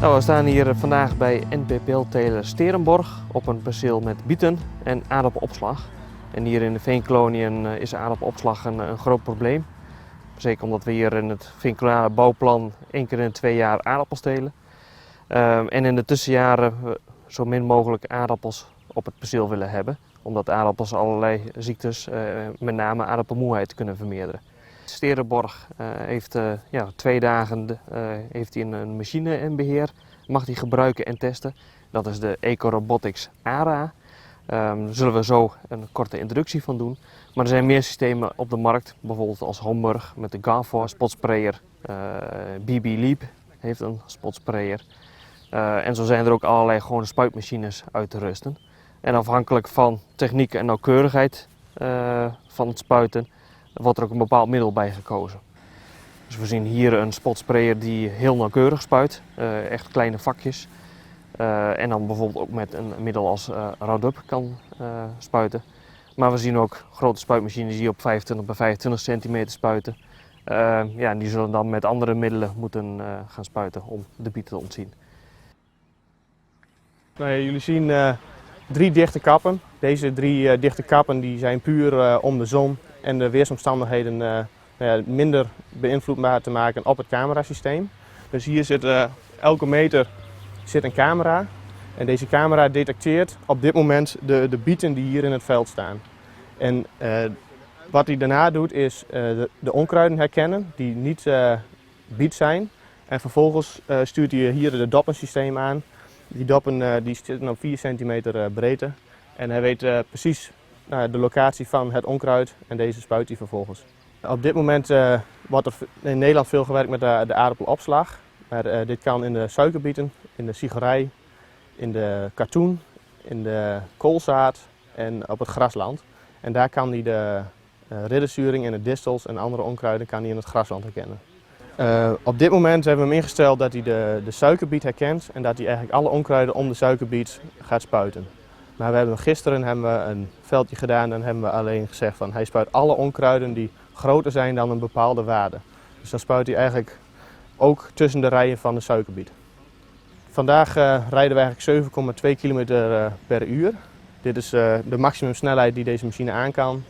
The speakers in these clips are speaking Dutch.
Nou, we staan hier vandaag bij NPPL-teler Sterenborg op een perceel met bieten en aardappelopslag. En hier in de veenkoloniën is aardappelopslag een groot probleem. Zeker omdat we hier in het veenkoloniale bouwplan 1 keer in 2 jaar aardappels telen. En in de tussenjaren zo min mogelijk aardappels op het perceel willen hebben. Omdat aardappels allerlei ziektes, met name aardappelmoeheid, kunnen vermeerderen. Sterenborg heeft 2 dagen heeft hij een machine in beheer, mag hij gebruiken en testen. Dat is de EcoRobotics ARA. Daar zullen we zo een korte introductie van doen. Maar er zijn meer systemen op de markt, bijvoorbeeld als Homburg met de Garfor spotsprayer. BB Leap heeft een spotsprayer. En zo zijn er ook allerlei gewone spuitmachines uit te rusten. En afhankelijk van techniek en nauwkeurigheid van het spuiten wordt er ook een bepaald middel bij gekozen. Dus we zien hier een spotsprayer die heel nauwkeurig spuit, echt kleine vakjes. En dan bijvoorbeeld ook met een middel als Roundup kan spuiten. Maar we zien ook grote spuitmachines die op 25 bij 25 centimeter spuiten. En die zullen dan met andere middelen moeten gaan spuiten om de bieten te ontzien. Nou ja, jullie zien 3 dichte kappen. Deze 3 dichte kappen die zijn puur om de zon en de weersomstandigheden minder beïnvloedbaar te maken op het camerasysteem. Dus hier zit elke meter zit een camera en deze camera detecteert op dit moment de bieten die hier in het veld staan. En wat hij daarna doet is de onkruiden herkennen die niet biet zijn. En vervolgens stuurt hij hier de doppensysteem aan. Die doppen die zitten op 4 centimeter breedte en hij weet precies de locatie van het onkruid en deze spuit hij vervolgens. Op dit moment wordt er in Nederland veel gewerkt met de aardappelopslag. Maar dit kan in de suikerbieten, in de sigorij, in de katoen, in de koolzaad en op het grasland. En daar kan hij de ridderzuring en de distels en andere onkruiden kan hij in het grasland herkennen. Op dit moment hebben we hem ingesteld dat hij de suikerbiet herkent en dat hij eigenlijk alle onkruiden om de suikerbiet gaat spuiten. Maar gisteren hebben we een veldje gedaan en hebben we alleen gezegd van hij spuit alle onkruiden die groter zijn dan een bepaalde waarde. Dus dan spuit hij eigenlijk ook tussen de rijen van de suikerbiet. Vandaag rijden we eigenlijk 7,2 km per uur. Dit is de maximumsnelheid die deze machine aan kan.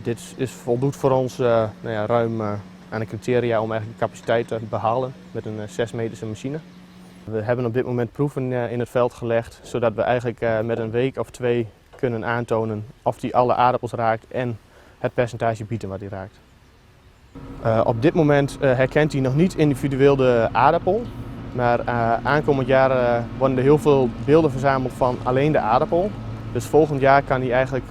Dit voldoet voor ons ruim aan de criteria om eigenlijk de capaciteit te behalen met een 6-meterse machine. We hebben op dit moment proeven in het veld gelegd, zodat we eigenlijk met een week of 2 kunnen aantonen of hij alle aardappels raakt en het percentage bieten wat hij raakt. Op dit moment herkent hij nog niet individueel de aardappel, maar aankomend jaar worden er heel veel beelden verzameld van alleen de aardappel. Dus volgend jaar kan hij eigenlijk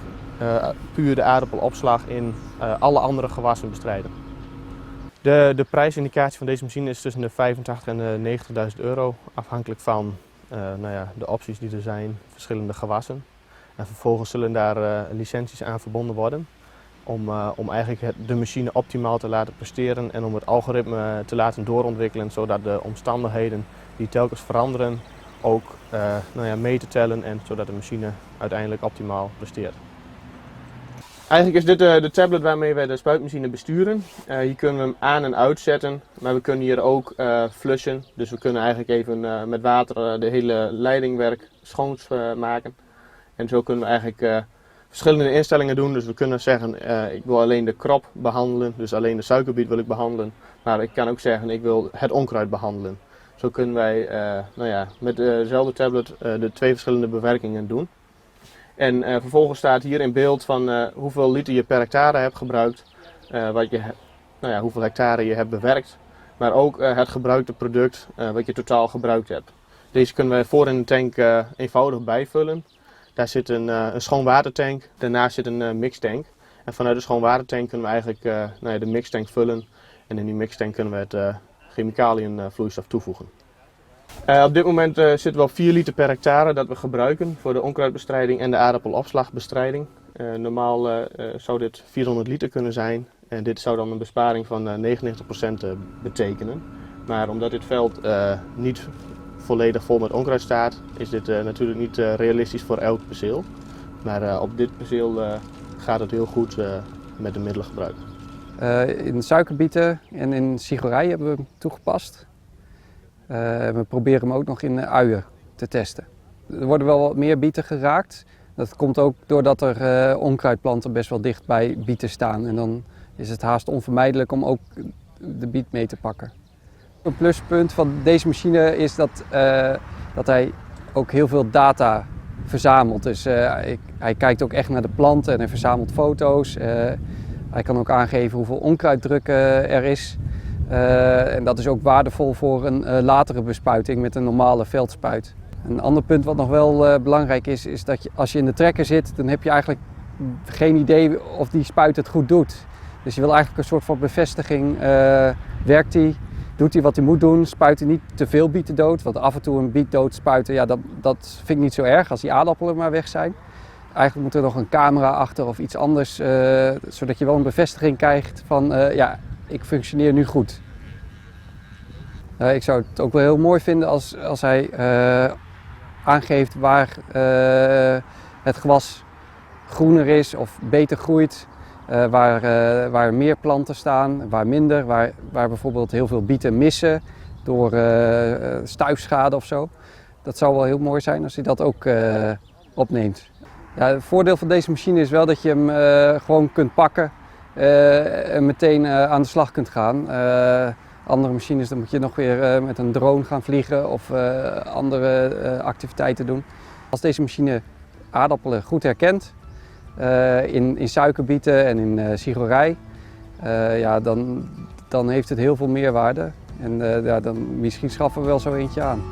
puur de aardappelopslag in alle andere gewassen bestrijden. De prijsindicatie van deze machine is tussen de 85 en de 90.000 euro, afhankelijk van de opties die er zijn, verschillende gewassen. En vervolgens zullen daar licenties aan verbonden worden om eigenlijk de machine optimaal te laten presteren en om het algoritme te laten doorontwikkelen, zodat de omstandigheden die telkens veranderen ook mee te tellen en zodat de machine uiteindelijk optimaal presteert. Eigenlijk is dit de tablet waarmee wij de spuitmachine besturen. Hier kunnen we hem aan en uitzetten, maar we kunnen hier ook flushen. Dus we kunnen eigenlijk even met water de hele leidingwerk schoonmaken. En zo kunnen we eigenlijk verschillende instellingen doen. Dus we kunnen zeggen ik wil alleen de krop behandelen, dus alleen de suikerbiet wil ik behandelen. Maar ik kan ook zeggen ik wil het onkruid behandelen. Zo kunnen wij met dezelfde tablet de 2 verschillende bewerkingen doen. En vervolgens staat hier in beeld van hoeveel liter je per hectare hebt gebruikt, hoeveel hectare je hebt bewerkt, maar ook het gebruikte product wat je totaal gebruikt hebt. Deze kunnen wij voor in de tank eenvoudig bijvullen. Daar zit een schoonwatertank, daarnaast zit een mixtank. En vanuit de schoonwatertank kunnen we eigenlijk de mixtank vullen en in die mixtank kunnen we het chemicaliënvloeistof toevoegen. Op dit moment zitten we op 4 liter per hectare dat we gebruiken voor de onkruidbestrijding en de aardappelopslagbestrijding. Normaal zou dit 400 liter kunnen zijn en dit zou dan een besparing van 99% betekenen. Maar omdat dit veld niet volledig vol met onkruid staat, is dit natuurlijk niet realistisch voor elk perceel. Maar op dit perceel gaat het heel goed met de middelen gebruikt. In suikerbieten en in sigorij hebben we hem toegepast. We proberen hem ook nog in uien te testen. Er worden wel wat meer bieten geraakt. Dat komt ook doordat er onkruidplanten best wel dicht bij bieten staan. En dan is het haast onvermijdelijk om ook de biet mee te pakken. Een pluspunt van deze machine is dat hij ook heel veel data verzamelt. Dus hij kijkt ook echt naar de planten en hij verzamelt foto's. Hij kan ook aangeven hoeveel onkruiddruk er is. En dat is ook waardevol voor een latere bespuiting met een normale veldspuit. Een ander punt wat nog wel belangrijk is dat als je in de trekker zit, dan heb je eigenlijk geen idee of die spuit het goed doet. Dus je wil eigenlijk een soort van bevestiging. Werkt hij? Doet hij wat hij moet doen? Spuit hij niet te veel bieten dood? Want af en toe een biet dood spuiten, ja, dat vind ik niet zo erg als die aardappelen maar weg zijn. Eigenlijk moet er nog een camera achter of iets anders, zodat je wel een bevestiging krijgt van ja, ik functioneer nu goed. Ik zou het ook wel heel mooi vinden als hij aangeeft waar het gewas groener is of beter groeit. Waar meer planten staan, waar minder, waar bijvoorbeeld heel veel bieten missen door stuifschade of zo. Dat zou wel heel mooi zijn als hij dat ook opneemt. Ja, het voordeel van deze machine is wel dat je hem gewoon kunt pakken en meteen aan de slag kunt gaan. Andere machines, dan moet je nog weer met een drone gaan vliegen of andere activiteiten doen. Als deze machine aardappelen goed herkent, in suikerbieten en in sigorij, ja, dan heeft het heel veel meerwaarde. En ja, dan misschien schaffen we wel zo eentje aan.